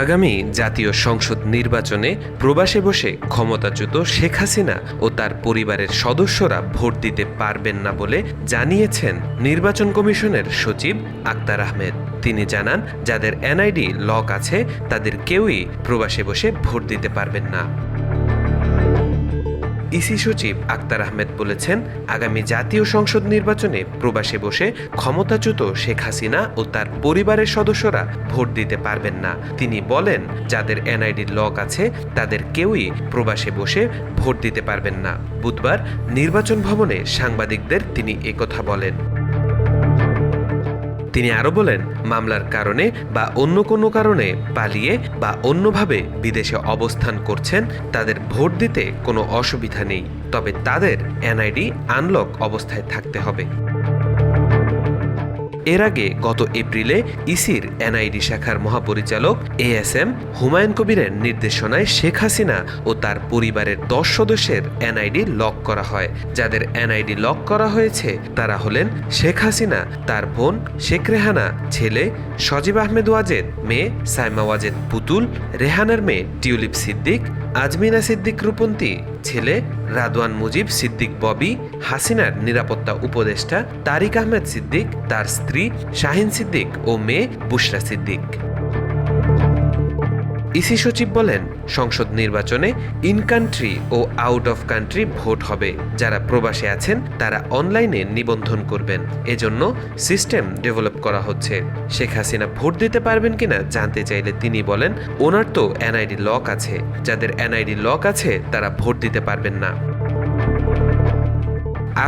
আগামী জাতীয় সংসদ নির্বাচনে প্রবাসে বসে ক্ষমতাচ্যুত শেখ হাসিনা ও তার পরিবারের সদস্যরা ভোট দিতে পারবেন না বলে জানিয়েছেন নির্বাচন কমিশনের সচিব আক্তার আহমেদ। তিনি জানান, যাদের এনআইডি লক আছে তাদের কেউই প্রবাসে বসে ভোট দিতে পারবেন না। ইসি সচিব আক্তার আহমেদ বলেছেন, আগামী জাতীয় সংসদ নির্বাচনে প্রবাসে বসে ক্ষমতাচ্যুত শেখ হাসিনা ও তার পরিবারের সদস্যরা ভোট দিতে পারবেন না। তিনি বলেন, যাদের এনআইডি লক আছে তাদের কেউই প্রবাসে বসে ভোট দিতে পারবেন না। বুধবার নির্বাচন ভবনে সাংবাদিকদের তিনি একথা বলেন। তিনি আরও বলেন, মামলার কারণে বা অন্য কোনো কারণে পালিয়ে বা অন্যভাবে বিদেশে অবস্থান করছেন তাদের ভোট দিতে কোনো অসুবিধা নেই, তবে তাদের এনআইডি আনলক অবস্থায় থাকতে হবে। এর আগে গত এপ্রিলে ইসির এনআইডি শাখার মহাপরিচালক এএসএম হুমায়ুন কবিরের নির্দেশনায় শেখ হাসিনা ও তার পরিবারের 10 সদস্যের এনআইডি লক করা হয়। যাদের এনআইডি লক করা হয়েছে তারা হলেন শেখ হাসিনা, তার বোন শেখ রেহানা, ছেলে সজীব আহমেদ ওয়াজেদ, মেয়ে সাইমা ওয়াজেদ পুতুল, রেহানার মেয়ে টিউলিপ সিদ্দিক, আজমিনা সিদ্দিক রূপন্তী, ছেলে রাদওয়ান মুজিব সিদ্দিক ববি, হাসিনার নিরাপত্তা উপদেষ্টা তারিক আহমেদ সিদ্দিক, তার স্ত্রী শাহিন সিদ্দিক ও মেয়ে বুশরা সিদ্দিক। ইসি সচিব বলেন, সংসদ নির্বাচনে ইন কান্ট্রি ও আউট অফ কান্ট্রি ভোট হবে। যারা প্রবাসে আছেন তারা অনলাইনে নিবন্ধন করবেন, এজন্য সিস্টেম ডেভেলপ করা হচ্ছে। শেখ হাসিনা ভোট দিতে পারবেন কিনা জানতে চাইলে তিনি বলেন, ওনার তো এনআইডি লক আছে, যাদের এনআইডি লক আছে তারা ভোট দিতে পারবেন না।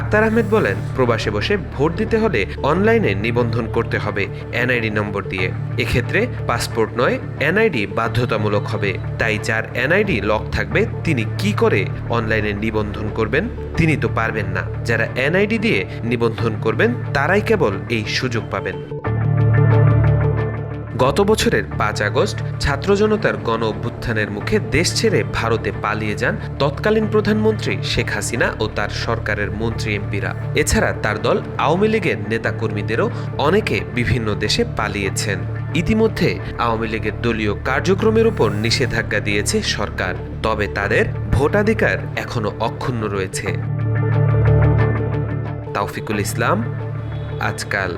আক্তার আহমেদ বলেন, প্রবাসে বসে ভোট দিতে হলে অনলাইনে নিবন্ধন করতে হবে এনআইডি নম্বর দিয়ে। এক্ষেত্রে পাসপোর্ট নয়, এনআইডি বাধ্যতামূলক হবে। তাই যার এনআইডি লক থাকবে তিনি কি করে অনলাইনে নিবন্ধন করবেন? তিনি তো পারবেন না। যারা এনআইডি দিয়ে নিবন্ধন করবেন তারাই কেবল এই সুযোগ পাবেন। গত বছরের 5 আগস্ট ছাত্র জনতার গণ অভ্যুত্থানের মুখে দেশ ছেড়ে ভারতে পালিয়ে যান তৎকালীন প্রধানমন্ত্রী শেখ হাসিনা ও তার সরকারের মন্ত্রী এমপিরা। এছাড়া তার দল আওয়ামী লীগের নেতাকর্মীদেরও অনেকে বিভিন্ন দেশে পালিয়েছেন। ইতিমধ্যে আওয়ামী লীগের দলীয় কার্যক্রমের উপর নিষেধাজ্ঞা দিয়েছে সরকার, তবে তাদের ভোটাধিকার এখনো অক্ষুণ্ণ রয়েছে। তাওফিকুল ইসলাম, আজকাল।